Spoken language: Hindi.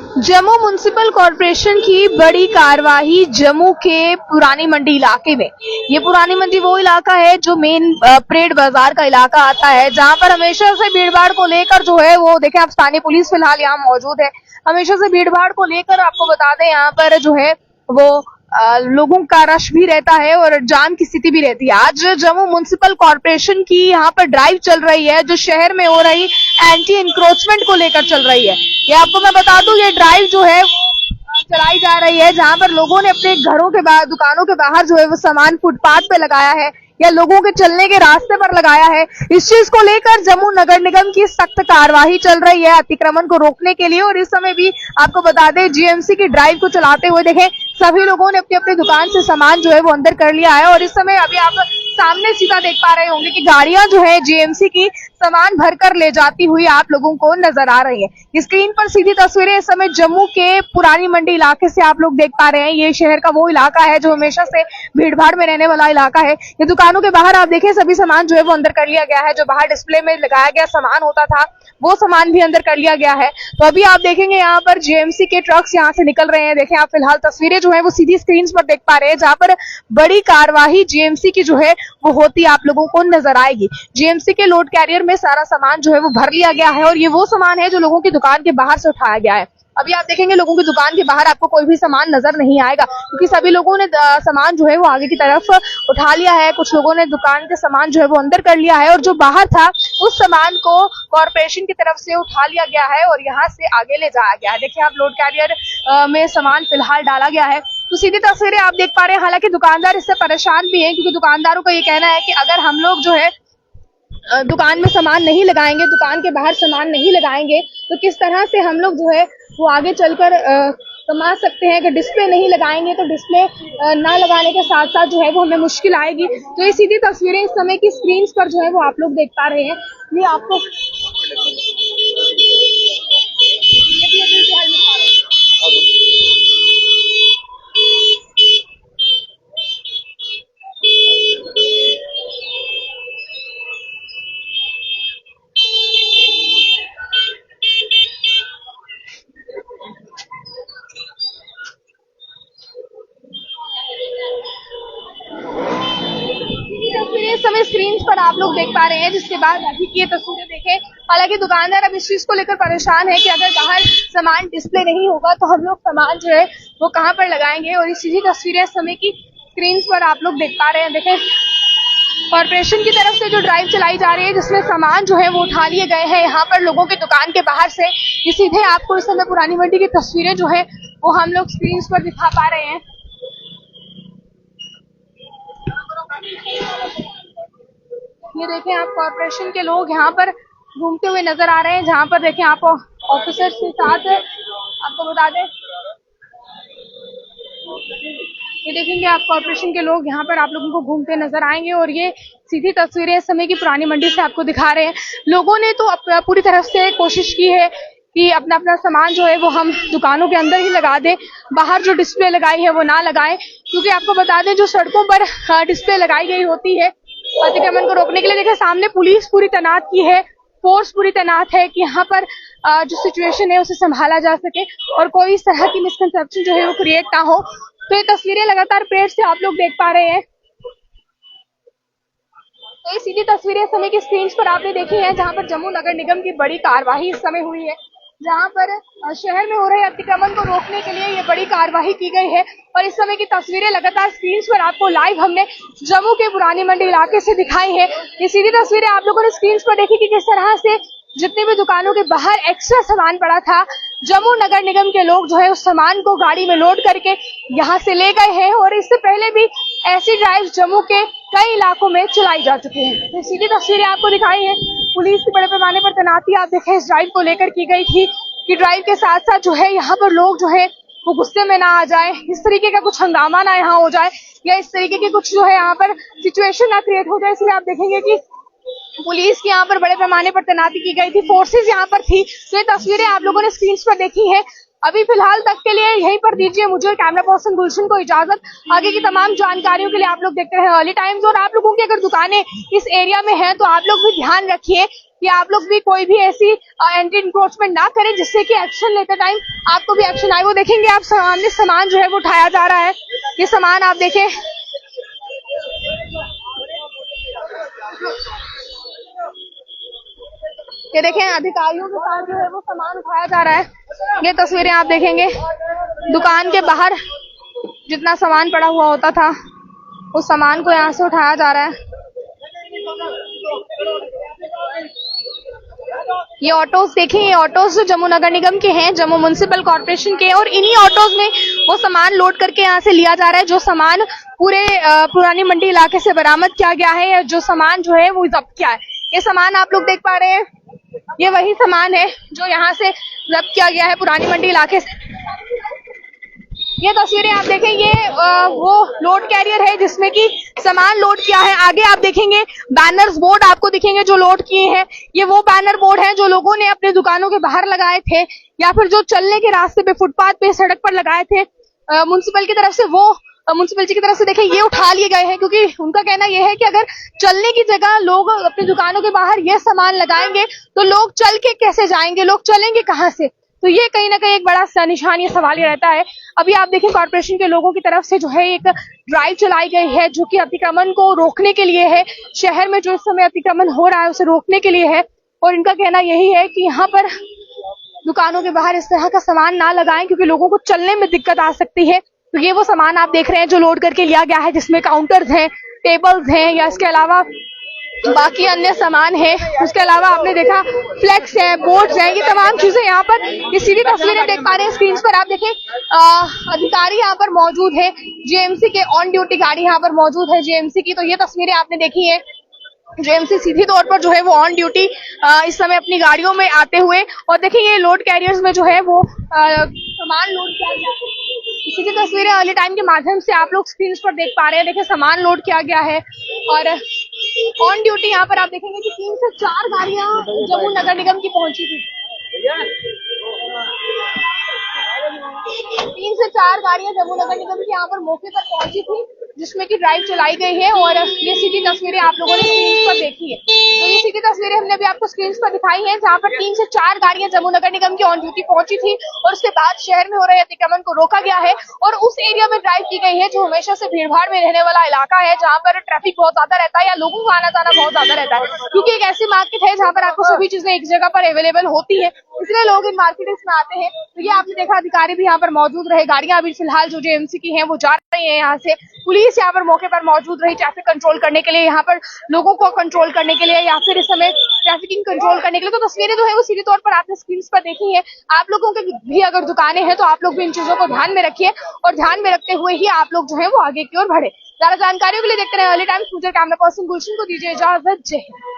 जम्मू म्युनिसिपल कॉरपोरेशन की बड़ी कार्यवाही जम्मू के पुरानी मंडी इलाके में। ये पुरानी मंडी वो इलाका है जो मेन परेड बाजार का इलाका आता है, जहां पर हमेशा से भीड़भाड़ को लेकर जो है वो देखें आप, स्थानीय पुलिस फिलहाल यहाँ मौजूद है। हमेशा से भीड़भाड़ को लेकर आपको बता दें यहाँ पर जो है वो लोगों का रश भी रहता है और जाम की स्थिति भी रहती है। आज जम्मू म्युनिसिपल कॉरपोरेशन की यहाँ पर ड्राइव चल रही है जो शहर में हो रही एंटी इंक्रोचमेंट को लेकर चल रही है। ये आपको मैं बता दूं, ये ड्राइव जो है चलाई जा रही है जहां पर लोगों ने अपने घरों के बाहर, दुकानों के बाहर जो है वो सामान फुटपाथ पे लगाया है या लोगों के चलने के रास्ते पर लगाया है। इस चीज को लेकर जम्मू नगर निगम की सख्त कार्यवाही चल रही है अतिक्रमण को रोकने के लिए। और इस समय भी आपको बता दें, जीएमसी की ड्राइव को चलाते हुए देखें सभी लोगों ने अपनी अपनी दुकान से सामान जो है वो अंदर कर लिया है। और इस समय अभी आप सामने सीधा देख पा रहे होंगे कि गाड़ियां जो है जीएमसी की सामान भरकर ले जाती हुई आप लोगों को नजर आ रही है। स्क्रीन पर सीधी तस्वीरें इस समय जम्मू के पुरानी मंडी इलाके से आप लोग देख पा रहे हैं। ये शहर का वो इलाका है जो हमेशा से भीड़भाड़ में रहने वाला इलाका है। ये दुकानों के बाहर आप देखें सभी सामान जो है वो अंदर कर लिया गया है। जो बाहर डिस्प्ले में लगाया गया सामान होता था वो सामान भी अंदर कर लिया गया है। तो अभी आप देखेंगे यहाँ पर जीएमसी के ट्रक्स यहाँ से निकल रहे हैं। देखें आप फिलहाल तस्वीरें जो है वो सीधी स्क्रीन पर देख पा रहे हैं जहां पर बड़ी कार्यवाही जीएमसी की जो है वो होती आप लोगों को नजर आएगी। जीएमसी के लोड कैरियर में सारा सामान जो है वो भर लिया गया है और ये वो सामान है जो लोगों की दुकान के बाहर से उठाया गया है। अभी आप देखेंगे लोगों की दुकान के बाहर आपको कोई भी सामान नजर नहीं आएगा क्योंकि सभी लोगों ने सामान जो है वो आगे की तरफ उठा लिया है। कुछ लोगों ने दुकान के सामान जो है वो अंदर कर लिया है और जो बाहर था उस सामान को कॉर्पोरेशन की तरफ से उठा लिया गया है और यहाँ से आगे ले जाया गया है। देखिए आप लोड कैरियर में सामान फिलहाल डाला गया है। तो सीधी तस्वीरें आप देख पा रहे हैं। हालांकि दुकानदार इससे परेशान भी हैं क्योंकि दुकानदारों का ये कहना है कि अगर हम लोग जो है दुकान में सामान नहीं लगाएंगे, दुकान के बाहर सामान नहीं लगाएंगे तो किस तरह से हम लोग जो है वो आगे चलकर कमा सकते हैं। कि डिस्प्ले नहीं लगाएंगे तो डिस्प्ले ना लगाने के साथ साथ जो है वो हमें मुश्किल आएगी। तो ये सीधी तस्वीरें इस समय की स्क्रीन पर जो है वो आप लोग देख पा रहे हैं। ये आपको इस समय स्क्रीन पर आप लोग देख पा रहे हैं। जिसके बाद अभी की ये तस्वीरें देखें। हालांकि दुकानदार अब इस चीज को लेकर परेशान है कि अगर बाहर सामान डिस्प्ले नहीं होगा तो हम लोग सामान जो है वो कहां पर लगाएंगे। और इस सीधी तस्वीरें इस समय की स्क्रीन पर आप लोग देख पा रहे हैं। देखें कॉर्पोरेशन की तरफ से जो ड्राइव चलाई जा रही है जिसमें सामान जो है वो उठा लिए गए हैं यहाँ पर लोगों के दुकान के बाहर से। ये सीधे आपको इस समय पुरानी मंडी की तस्वीरें जो है वो हम लोग स्क्रीन पर दिखा पा रहे हैं। ये देखें आप कॉर्पोरेशन के लोग यहाँ पर घूमते हुए नजर आ रहे हैं। जहाँ पर देखें आप ऑफिसर्स के साथ आपको बता दें, ये देखेंगे आप कॉर्पोरेशन के लोग यहाँ पर आप लोगों को घूमते नजर आएंगे। और ये सीधी तस्वीरें इस समय की पुरानी मंडी से आपको दिखा रहे हैं। लोगों ने तो पूरी तरफ से कोशिश की है कि अपना अपना सामान जो है वो हम दुकानों के अंदर ही लगा दें, बाहर जो डिस्प्ले लगाई है वो ना लगाएं। क्योंकि आपको बता दें जो सड़कों पर डिस्प्ले लगाई गई होती है अतिक्रमण को रोकने के लिए, देखिए सामने पुलिस पूरी तैनात की है, फोर्स पूरी तैनात है कि यहाँ पर जो सिचुएशन है उसे संभाला जा सके और कोई इस तरह की मिसकंसेप्शन जो है वो क्रिएट ना हो। तो ये तस्वीरें लगातार पेड़ से आप लोग देख पा रहे हैं। तो ये सीधी तस्वीरें इस समय की स्क्रीन पर आपने देखी है जहाँ पर जम्मू नगर निगम की बड़ी कार्यवाही इस समय हुई है, जहाँ पर शहर में हो रहे अतिक्रमण को रोकने के लिए ये बड़ी कार्यवाही की गई है। और इस समय की तस्वीरें लगातार स्क्रीन पर आपको लाइव हमने जम्मू के पुरानी मंडी इलाके से दिखाई है। ये सीधी तस्वीरें आप लोगों ने स्क्रीन पर देखी कि किस तरह से जितने भी दुकानों के बाहर एक्स्ट्रा सामान पड़ा था जम्मू नगर निगम के लोग जो है उस सामान को गाड़ी में लोड करके यहाँ से ले गए हैं। और इससे पहले भी ऐसी ड्राइव जम्मू के कई इलाकों में चलाई जा चुकी है। तो सीधी तस्वीरें आपको दिखाई है। पुलिस की बड़े पैमाने पर तैनाती आप देखें इस ड्राइव को लेकर की गई थी कि ड्राइव के साथ साथ जो है यहाँ पर लोग जो है वो गुस्से में ना आ जाए, इस तरीके का कुछ हंगामा ना यहाँ हो जाए या इस तरीके की कुछ जो है यहाँ पर सिचुएशन ना क्रिएट हो जाए। इसलिए आप देखेंगे कि पुलिस की यहाँ पर बड़े पैमाने पर तैनाती की गई थी, फोर्सेस यहाँ पर थी। तो ये तस्वीरें आप लोगों ने स्क्रीन पर देखी है। अभी फिलहाल तक के लिए यहीं पर दीजिए मुझे कैमरा पर्सन गुलशन को इजाजत। आगे की तमाम जानकारियों के लिए आप लोग देखते रहे अर्ली टाइम्स। और आप लोगों की अगर दुकानें इस एरिया में हैं तो आप लोग भी ध्यान रखिए कि आप लोग भी कोई भी ऐसी एंटी इंक्रोचमेंट ना करें जिससे कि एक्शन लेते टाइम आपको भी एक्शन आए। वो देखेंगे आप सामने सामान जो है वो उठाया जा रहा है। ये सामान आप देखें, ये देखें अधिकारियों के साथ जो है वो सामान उठाया जा रहा है। ये तस्वीरें आप देखेंगे, दुकान के बाहर जितना सामान पड़ा हुआ होता था उस सामान को यहाँ से उठाया जा रहा है। ये ऑटोज देखें, ये ऑटोज जो जम्मू नगर निगम के हैं, जम्मू म्युनिसिपल कॉर्पोरेशन के, और इन्हीं ऑटोज में वो सामान लोड करके यहाँ से लिया जा रहा है जो सामान पूरे पुरानी मंडी इलाके से बरामद किया गया है, या जो सामान जो है वो जब्त किया है। ये सामान आप लोग देख पा रहे हैं, ये वही सामान है जो यहाँ से जब्त किया गया है पुरानी मंडी इलाके से। ये तस्वीरें आप देखें, ये वो लोड कैरियर है जिसमें कि सामान लोड किया है। आगे आप देखेंगे बैनर्स बोर्ड आपको दिखेंगे जो लोड किए हैं। ये वो बैनर बोर्ड हैं जो लोगों ने अपने दुकानों के बाहर लगाए थे या फिर जो चलने के रास्ते पे फुटपाथ पे सड़क पर लगाए थे म्युनिसिपल की तरफ से। वो म्युनिसिपलिटी की तरफ से देखें ये उठा लिए गए हैं क्योंकि उनका कहना यह है कि अगर चलने की जगह लोग अपनी दुकानों के बाहर ये सामान लगाएंगे तो लोग चल के कैसे जाएंगे, लोग चलेंगे कहाँ से। तो ये कहीं ना कहीं एक बड़ा निशान, ये सवाल ये रहता है। अभी आप देखें कॉर्पोरेशन के लोगों की तरफ से जो है एक ड्राइव चलाई गई है जो कि अतिक्रमण को रोकने के लिए है। शहर में जो इस समय अतिक्रमण हो रहा है उसे रोकने के लिए है, और इनका कहना यही है कि यहाँ पर दुकानों के बाहर इस तरह का सामान ना लगाएं क्योंकि लोगों को चलने में दिक्कत आ सकती है। तो ये वो सामान आप देख रहे हैं जो लोड करके लिया गया है, जिसमें काउंटर्स हैं, टेबल्स हैं, या इसके अलावा बाकी अन्य सामान है। उसके अलावा आपने देखा फ्लेक्स है, बोर्ड्स हैं, ये तमाम चीजें यहाँ पर ये सीधी तस्वीरें देख पा रहे हैं स्क्रीन पर। आप देखें अधिकारी यहाँ पर मौजूद है, जेएमसी के ऑन ड्यूटी गाड़ी यहाँ पर मौजूद है जेएमसी की। तो ये तस्वीरें आपने देखी है, जेएमसी सीधी तौर पर जो है वो ऑन ड्यूटी इस समय अपनी गाड़ियों में आते हुए। और देखिए ये लोड कैरियर्स में जो है वो सामान लोड किया गया है। इसी की तस्वीरें अर्ली टाइम के माध्यम से आप लोग स्क्रीन पर देख पा रहे हैं। देखिए सामान लोड किया गया है और ऑन ड्यूटी यहाँ पर आप देखेंगे कि 3 से 4 गाड़ियां जम्मू नगर निगम की पहुंची थी। 3 से 4 गाड़ियां जम्मू नगर निगम की यहाँ पर मौके पर पहुंची थी जिसमें कि ड्राइव चलाई गई है। और ये सीधी तस्वीरें आप लोगों ने स्क्रीन पर देखी है। तो ये सीधी तस्वीरें हमने अभी आपको स्क्रीन पर दिखाई हैं जहाँ पर 3 से 4 गाड़ियां जम्मू नगर निगम की ऑन ड्यूटी पहुंची थी और उसके बाद शहर में हो रहे अतिक्रमण को रोका गया है और उस एरिया में ड्राइव की गई है जो हमेशा से भीड़भाड़ में रहने वाला इलाका है, जहाँ पर ट्रैफिक बहुत ज्यादा रहता है या लोगों का आना जाना बहुत ज्यादा रहता है, क्योंकि एक ऐसी मार्केट है जहाँ पर आपको सभी चीजें एक जगह पर अवेलेबल होती है, इसलिए लोग इन मार्केट्स में आते हैं। तो ये आपने देखा अधिकारी भी यहाँ पर मौजूद रहे। गाड़ियां अभी फिलहाल जो जेएमसी की हैं वो जा रही हैं यहाँ से। पुलिस यहाँ पर मौके पर मौजूद रही ट्रैफिक कंट्रोल करने के लिए, यहाँ पर लोगों को कंट्रोल करने के लिए या फिर इस समय ट्रैफिकिंग कंट्रोल करने के लिए। तो तस्वीरें जो है वो सीधे तौर पर आपने स्क्रीन पर देखी है। आप लोगों के भी अगर दुकानें हैं तो आप लोग भी इन चीजों को ध्यान में रखिए और ध्यान में रखते हुए ही आप लोग जो है वो आगे की ओर बढ़े। ज्यादा जानकारियों के लिए देखते रहे अर्ली टाइम्स। मुझे कैमरा पर्सन गुलशन को दीजिए इजाजत। जय हिंद।